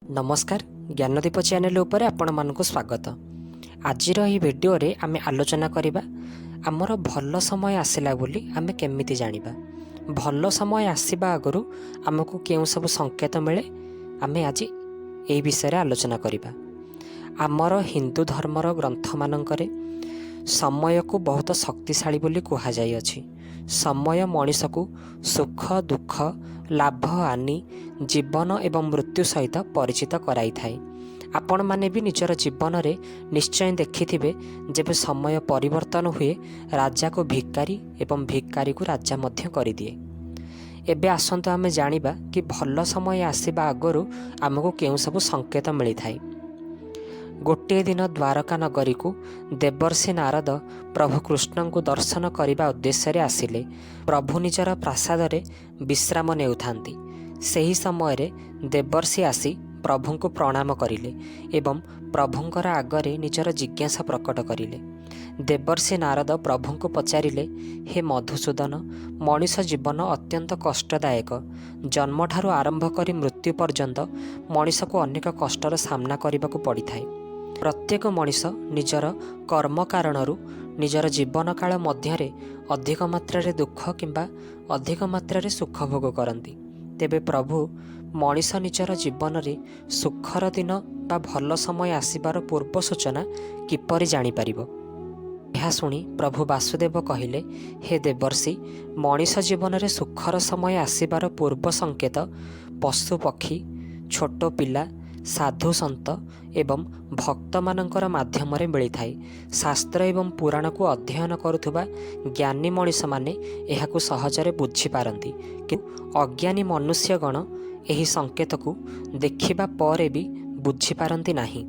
नमस्कार ज्ञानदीप चैनल उपर आपण मानक स्वागत। आजिर यह वीडियो रे आमे आलोचना करिबा आमर भल समय आसिला बोली आमे केमिति जानिबा। भल समय आसीबा आगरु आमको केउ सब संकेत मिले आमे आज एई विषय रे आलोचना करिबा। आमर हिंदू धर्मर ग्रंथ मानकरे समय को बहुत शक्तिशाली बोली कहा जाय अछि। समय मनीष को सुख दुख लाभ हानि जीवन एवं मृत्यु सहित परिचित कराई थाए। आपण माने भी निजर जीवन रे निश्चय देखिथिबे जेबे समय परिवर्तन हुए राजा को भिकारी एवं भिकारी को राजा मध्य करि दिए। एबे आसंतो आमे जानिबा कि भल समय आसीबा आगरु आमको केउ सब संकेत मिली थाए। गोटे दिन द्वारका नगरी को देवर्षि नारद प्रभु कृष्ण को दर्शन करने उद्देश्य रे आसिले। प्रभु निजर प्रासाद रे विश्राम नेउथांती। सही समय रे देवर्षि आसी प्रभु को प्रणाम करिले एवं प्रभुंकर आगरे निजर जिज्ञासा प्रकट करिले। देवर्षि नारद प्रभु को पचारिले, हे मधुसूदन, मनीष जीवन अत्यंत कष्टदायक। जन्म ठारू आरंभ करी मृत्यु पर्यंत मनीष को अनेक कष्टर सामना करने को पड़ी थाए। प्रत्येक मनीष निजर कर्म कारणरू निजर जीवन काल मध्य अधिक मात्रा दुख किंबा अधिक मात्रा सुख भोग करती। तेबे प्रभु मनीष निजर जीवन रे सुखर दिन बा भल समय आसीबार पूर्व सूचना किपरि जानि परिबो। यह सुनी प्रभु वासुदेव कहिले, हे देवर्षि, मनीष जीवन रे सुखर समय आसीबार पूर्व संकेत पशु पक्षी छोट पिला साधु सन्त एवं भक्त मानकर माध्यम रे मिली थाए। शास्त्र एवं पुराण को अध्ययन करुथुबा ज्ञानी मनीष माने एहाकु सहजरे बुझी पारंती, किंतु अज्ञानी मनुष्यगण एही संकेत को देखिबा परे भी बुझी पारंती नाही।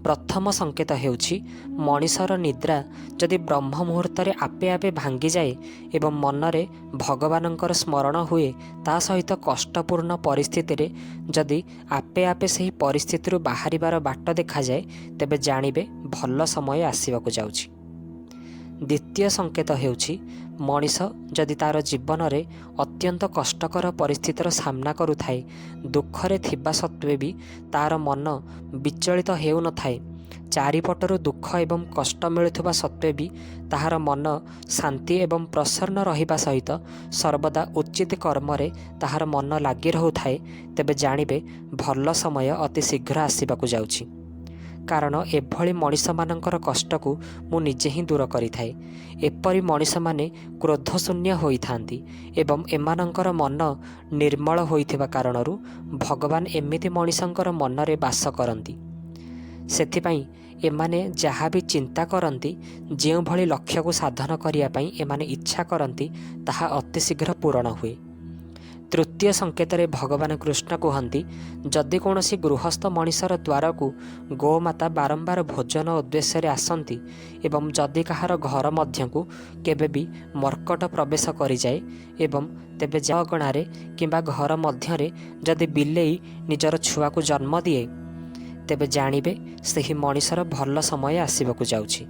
प्रथम संकेत हेउछि मनीषर निद्रा जदि ब्रह्म मुहूर्त रे आपे आपे भांगी जाए एवं मनरे भगवानंकर स्मरण हुए, ता सहित कष्टपूर्ण परिस्थिति रे जदि आपे आपे सही परिस्थिति रु बाहरिबार बाट देखा जाए, तेबे जानिबे भल समय आसीबाकु जाउछि। द्वितीय संकेत हेउछि मनीष जदि तार जीवन रे अत्यंत कष्टकर परिस्थितिर सामना करुथाए, दुखरे थिबा सत्वे भी तार मन विचलित हेउ न थाए। चारिपटरु दुख एवं कष्ट मिलुथुबा सत्वे भी ताहार मन शांति एवं प्रसन्न रहिबा सहित सर्वदा उचित कर्म रे ताहार मन लागि रहुथाए, तेबे जानिबे भल समय अति शीघ्र आसीबाकु जाउछि। कारण एभली मनीष मानकर कष्ट को मु निजे ही दूर करि थाए। एपरि मनीष माने क्रोधशून्य होई थांती एवं एमानंकर मन निर्मल होइथिबा कारणरू भगवान एमिति मनीषंकर मन रे वास करंती। सेथिपाई एमाने जहाँ भी चिंता करती, जो भली लक्ष्य को साधन करिया पई एमाने इच्छा करती, ताहा अति शीघ्र पूरण हुए। तृतीय संकेत रे भगवान कृष्ण कहती, जदि कौनसी गृहस्थ मनीषर द्वार को गोमाता बारंबार भोजन उद्देश्य रे आसंती एवं जदि कहार घर मध्य को केबे भी मर्कट प्रवेश करि जाए एवं तेबे जगणारे किंबा घर मध्य रे जदि बिलेई निजर छुआ को जन्म दिए, तेबे जानिबे सही मनीषर भल समय आसीबाकु जाउछि।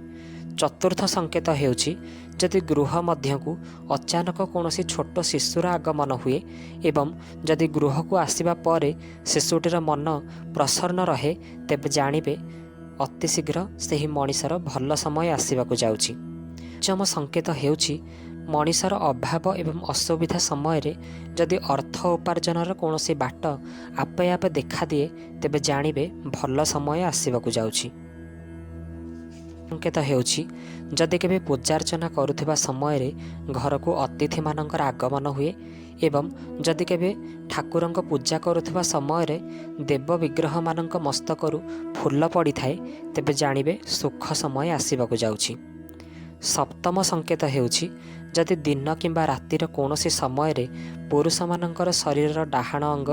चतुर्थ संकेत हेउछि जदि गृह मध्य को अचानक कौनसी छोट शिशुर आगमन हुए एवं जदि गृह को आसिबा परे शिशुटीर मन प्रसन्न रहे, तेबे जानिबे अति शीघ्र सही मनीषर भल समय आसीबाकु जाउछि। पंचम संकेत हेउछि मनीषर अभाव एवं असुविधा समय रे जदि अर्थ उपार्जनर कौनसी बाट आपे आपे देखा दिए, तेबे जानिबे भल समय आसीबाकु जाउछि। संकेत हेउछि जदि केबे पूजार्चना करुथिबा समय रे घर को अतिथि मानकर आगमन हुए एवं जदि केबे ठाकुरंक पूजा करुथिबा समय रे देव विग्रह मानक मस्तकरू फूल पड़ी थाए, तेबे जानिबे सुख समय आसीबाकु जाउछि। सप्तम संकेत हेउछि जदि दिन किंबा रातिर कौनसी समय रे पुरुष मानकर शरीर डाहाण अंग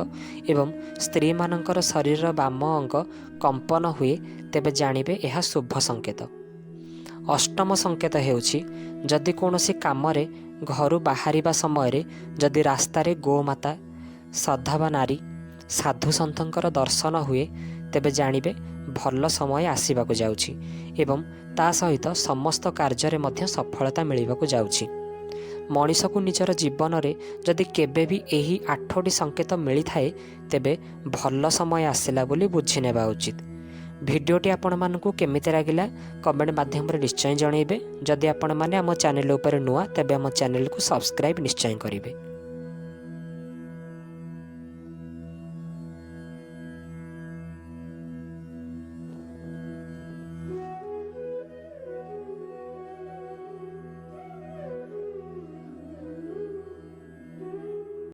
एवं स्त्री मानकर शरीर बाम अंग कंपन हुए, तेबे जानिबे यह शुभ संकेत। अष्टम संकेत हेउछि जदि कौनसी काम रे घरु बाहरिबा समय रे जदि रास्ता रे गोमाता सधावा नारी साधु सन्तंकर दर्शन हुए, तेबे जानिबे भल समय आसीबाकु जाउछि एवं ता सहित समस्त कार्य रे मध्य सफलता मिलिबाकु जाउछि। मଣିषको निजर जीवन में जदि केबे भी यही 8टी संकेत मिली थाए तेबे भल समय आसला बोली बुझी नेबा उचित। भिडियोटी आपण मानकु केमिति लागिला कमेंट माध्यम रे निश्चय जणैबे। जदि आपण माने आम चैनल उपर नुआ तेबे आम चैनल को सब्सक्राइब निश्चय करिवे।